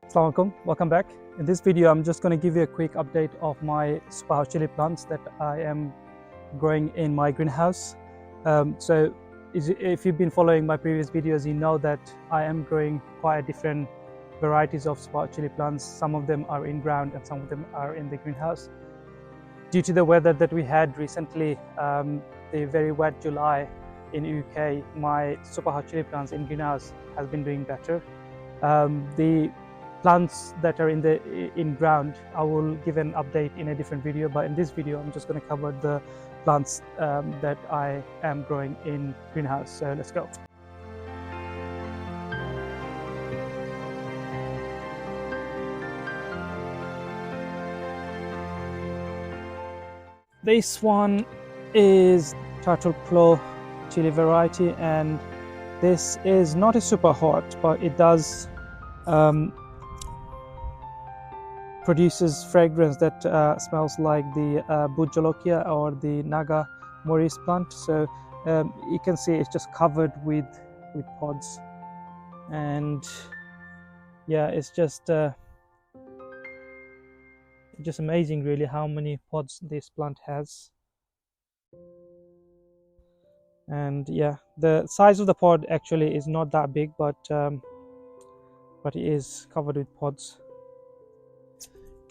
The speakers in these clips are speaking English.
Assalamu alaikum, welcome back. In this video, I'm just going to give you a quick update of my superhot chili plants that I am growing in my greenhouse. So if you've been following my previous videos, you know that I am growing quite different varieties of superhot chili plants. Some of them are in ground and some of them are in the greenhouse. Due to the weather that we had recently, the very wet July in UK, my superhot chili plants in greenhouse has been doing better. The plants that are in ground, I will give an update in a different video, but in this video I'm just going to cover the plants that I am growing in greenhouse. So let's go. This one is turtle claw chili variety, and this is not a super hot, but it does produces fragrance that smells like the Bujolokia or the Naga Moris plant. So you can see it's just covered with pods, and yeah, it's just amazing really how many pods this plant has. And yeah, the size of the pod actually is not that big, but it is covered with pods.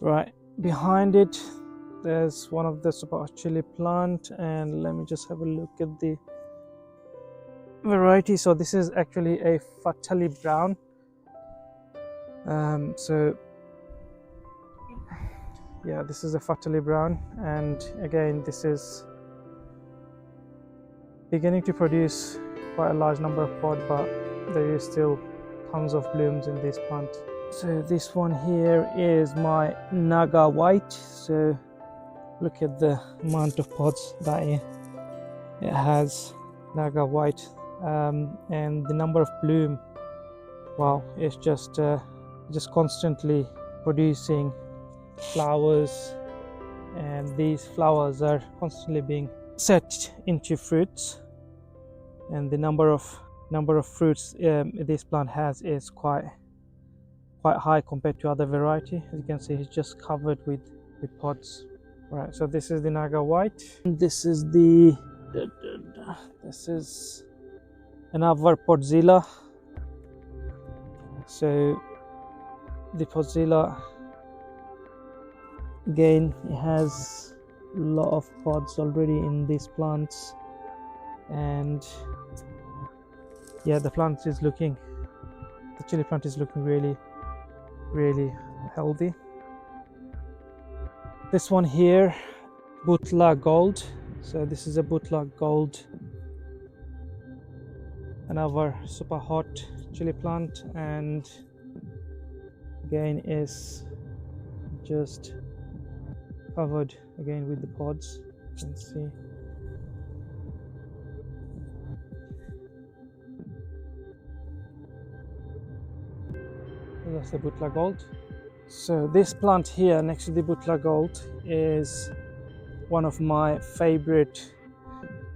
Right behind it there's one of the superhot chili plant, and let me just have a look at the variety. So this is actually a Fatali brown. So yeah, this is a Fatali brown, and again this is beginning to produce quite a large number of pod, but there is still tons of blooms in this plant. So this one here is my Naga white. So look at the amount of pods that it has, Naga white, and the number of bloom. Wow, it's just constantly producing flowers, and these flowers are constantly being set into fruits, and the number of fruits this plant has is quite high compared to other variety. As you can see, it's just covered with pods. Right, so this is the Naga white, and this is another Podzilla. So the Podzilla, again, it has a lot of pods already in these plants, and yeah, the chili plant is looking really healthy. This one here, Butla Gold. So this is a Butla Gold, another super hot chili plant, and again is just covered again with the pods. You can see. That's the Butla Gold. So this plant here next to the Butla Gold is one of my favorite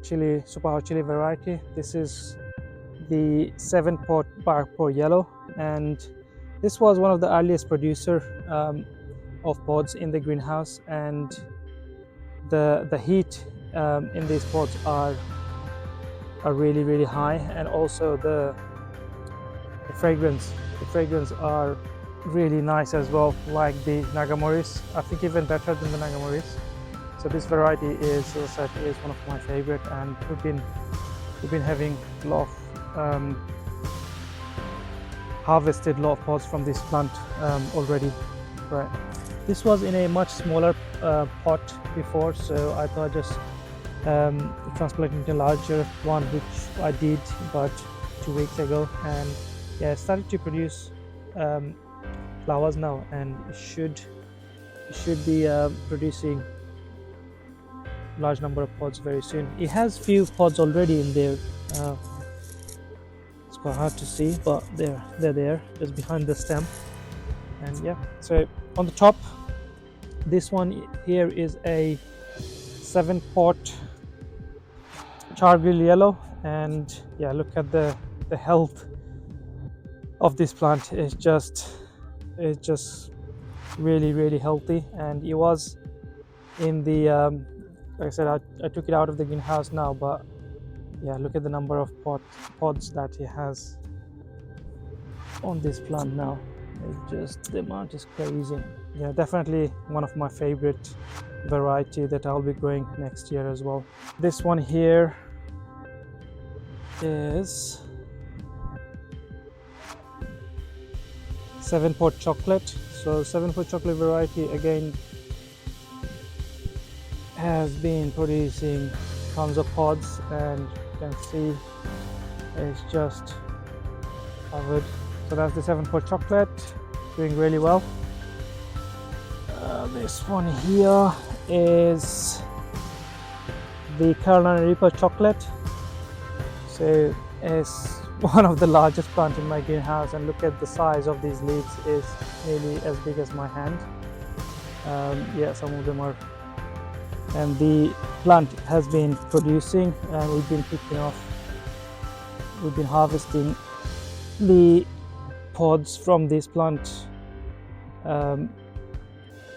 superhot chili variety. This is the 7-pot bark-por yellow, and this was one of the earliest producer of pods in the greenhouse, and the heat in these pods are really high, and also the fragrance are really nice as well, like the Nagamoris. I think even better than the Nagamoris. So this variety is, as I said, is one of my favorite, and we've been having a lot of harvested a lot of pods from this plant already. Right, this was in a much smaller pot before, so I thought just transplant into a larger one, which I did about 2 weeks ago, and yeah, it started to produce flowers now, and it should be producing large number of pods very soon. It has few pods already in there. It's quite hard to see, but they're there just behind the stem. And yeah, so on the top, this one here is a 7-pot chargill yellow, and yeah, look at the health of this plant. Is just it's just really healthy, and it was in the like I said, I took it out of the greenhouse now, but yeah, look at the number of pods that it has on this plant now. It's just, the amount is crazy. Yeah, definitely one of my favorite variety that I'll be growing next year as well. This one here is 7-pot chocolate. So 7-pot chocolate variety again has been producing tons of pods, and you can see it's just covered. So that's the 7-pot chocolate, doing really well. This one here is the Carolina Reaper chocolate. So it's one of the largest plants in my greenhouse, and look at the size of these leaves, is nearly as big as my hand. Yeah, some of them are, and the plant has been producing, and we've been harvesting the pods from this plant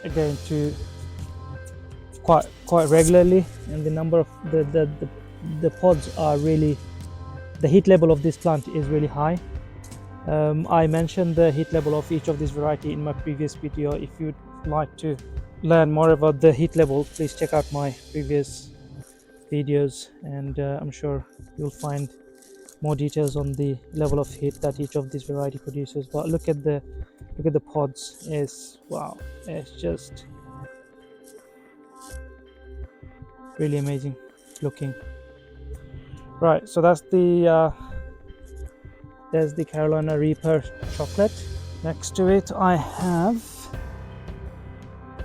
again to quite regularly, and the number of the pods are really, the heat level of this plant is really high. I mentioned the heat level of each of these variety in my previous video. If you'd like to learn more about the heat level, please check out my previous videos, and I'm sure you'll find more details on the level of heat that each of these variety produces. But look at the pods, is wow, it's just really amazing looking. Right, so that's the there's the Carolina Reaper chocolate. Next to it I have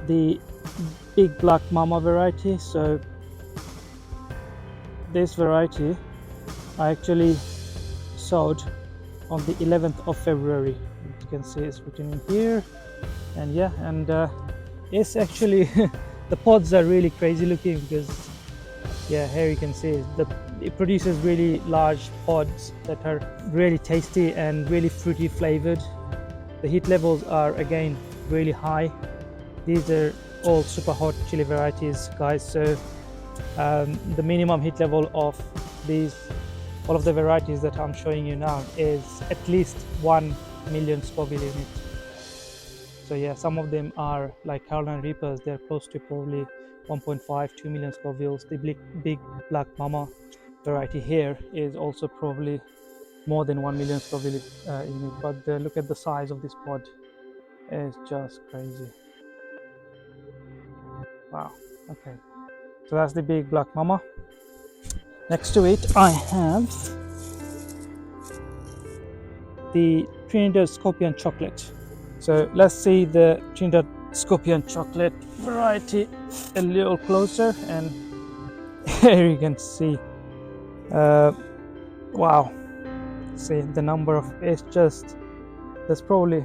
the Big Black Mama variety. So this variety I actually sowed on the 11th of February. You can see it's written in here, and yeah, and it's actually the pods are really crazy looking, because yeah, here you can see it produces really large pods that are really tasty and really fruity flavored. The heat levels are again really high. These are all super hot chili varieties, guys. So the minimum heat level of all of the varieties that I'm showing you now is at least 1 million Scoville units. So yeah, some of them are like Carolina Reapers, they're close to probably 1.5 2 million Scovilles. The Big Black Mama variety here is also probably more than 1 million Scoville unit. But look at the size of this pod, it's just crazy. Wow. Okay, so that's the Big Black Mama. Next to it I have the Trinidad Scorpion chocolate. So let's see the Trinidad Scorpion chocolate variety a little closer, and here you can see wow, see the number of, it's just, there's probably,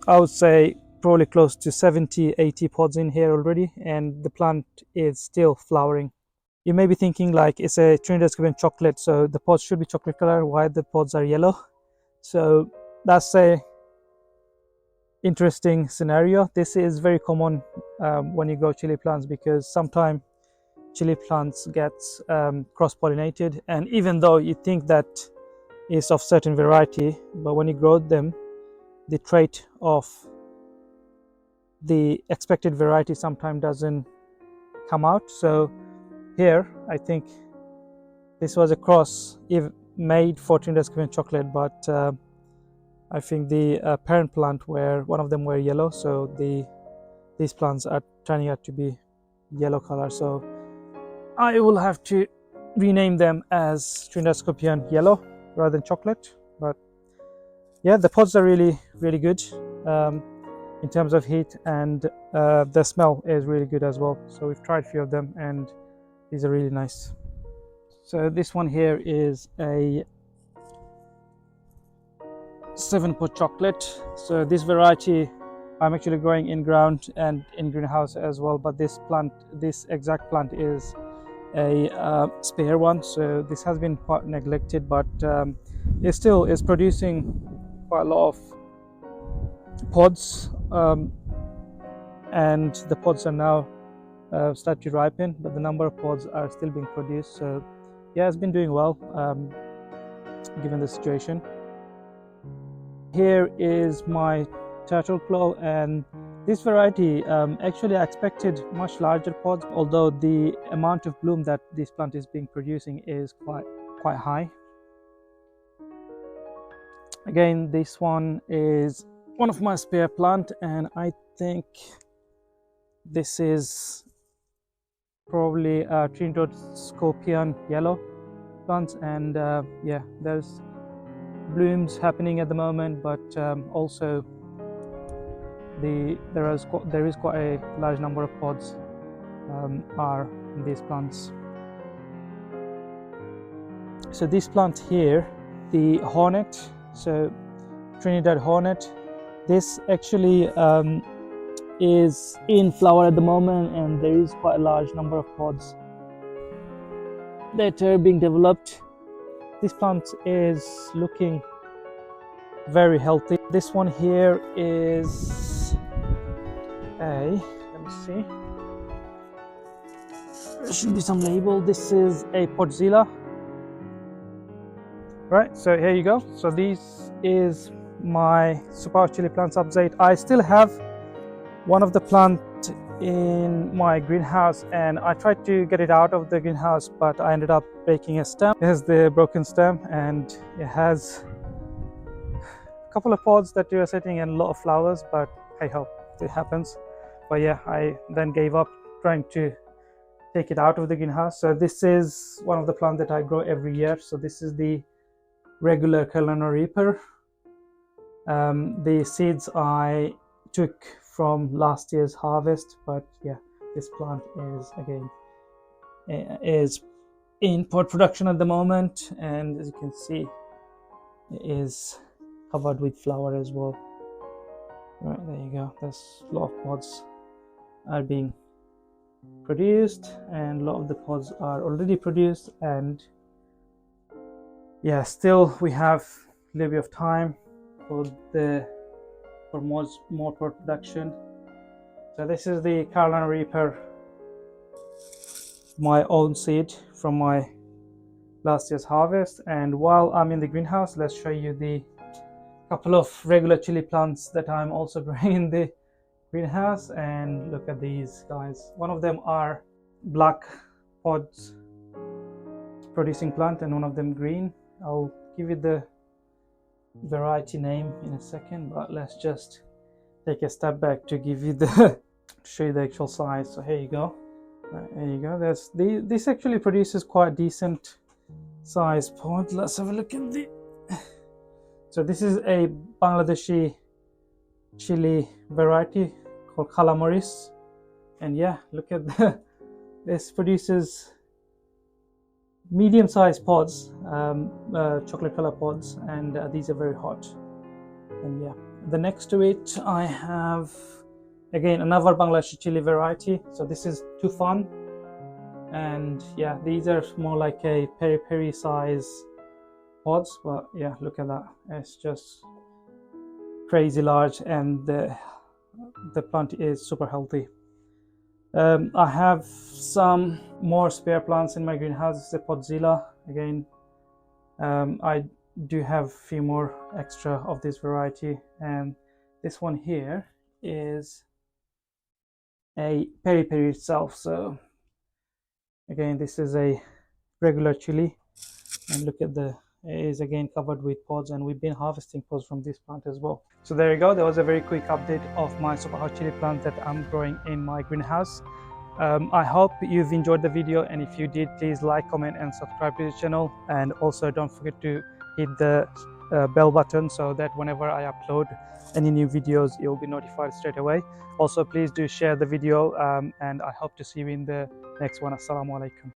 I would say probably close to 70-80 pods in here already, and the plant is still flowering. You may be thinking like, it's a Trinidad Scorpion chocolate, so the pods should be chocolate color, why the pods are yellow? So that's a interesting scenario. This is very common when you grow chili plants, because sometimes chili plants get cross-pollinated, and even though you think that is of certain variety, but when you grow them, the trait of the expected variety sometimes doesn't come out. So here I think this was a cross made for Trinidad Scorpion chocolate, but I think the parent plant one of them were yellow, so these plants are turning out to be yellow color. So I will have to rename them as Trinidad Scorpion yellow rather than chocolate. But yeah, the pods are really good in terms of heat, and the smell is really good as well. So we've tried a few of them, and these are really nice. So this one here is a 7-pot chocolate. So this variety I'm actually growing in ground and in greenhouse as well, but this exact plant is a spare one, so this has been quite neglected, but it still is producing quite a lot of pods, and the pods are now start to ripen, but the number of pods are still being produced. So yeah, it's been doing well given the situation. Here is my turtle claw, and this variety, actually I expected much larger pods, although the amount of bloom that this plant is being producing is quite high. Again, this one is one of my spare plant, and I think this is probably a Trinidad scorpion yellow plant, and yeah, there's blooms happening at the moment, but also there is quite a large number of pods are in these plants. So this plant here, the hornet, so Trinidad hornet, this actually is in flower at the moment, and there is quite a large number of pods that are being developed. This plant is looking very healthy. This one here is let me see, there should be some label. This is a Podzilla, right? So here you go. So this is my superhot chili plants update. I still have one of the plant in my greenhouse, and I tried to get it out of the greenhouse, but I ended up breaking a stem. Here's the broken stem, and it has a couple of pods that are sitting and a lot of flowers, but hey ho, it happens. But yeah, I then gave up trying to take it out of the greenhouse. So this is one of the plants that I grow every year. So this is the regular Carolina Reaper. The seeds I took from last year's harvest, but yeah, this plant is again is in pod production at the moment, and as you can see, it is covered with flower as well. Right, there you go. There's a lot of pods are being produced, and a lot of the pods are already produced, and yeah, still we have a little bit of time for more production. So this is the Carolina Reaper, my own seed from my last year's harvest. And while I'm in the greenhouse, let's show you the couple of regular chili plants that I'm also growing in the greenhouse. And look at these guys. One of them are black pods producing plant, and one of them green. I'll give you the variety name in a second, but let's just take a step back to give you the show you the actual size. So here you go. There you go. This actually produces quite decent size pod. Let's have a look at the. So this is a Bangladeshi chili variety called Calamoris, and yeah, look at this produces medium-sized pods, chocolate color pods, and these are very hot. And yeah, the next to it I have again another Bangladeshi chili variety. So this is Tufan, and yeah, these are more like a peri-peri size pods, but yeah, look at that, it's just crazy large, and the plant is super healthy. I have some more spare plants in my greenhouse. This is a Podzilla again. I do have a few more extra of this variety, and this one here is a peri-peri itself. So again, this is a regular chili, and look at it is again covered with pods, and we've been harvesting pods from this plant as well. So there you go. There was a very quick update of my superhot chili plant that I'm growing in my greenhouse. I hope you've enjoyed the video, and if you did, please like, comment and subscribe to the channel, and also don't forget to hit the bell button so that whenever I upload any new videos, you'll be notified straight away. Also, please do share the video, and I hope to see you in the next one. Assalamu alaikum.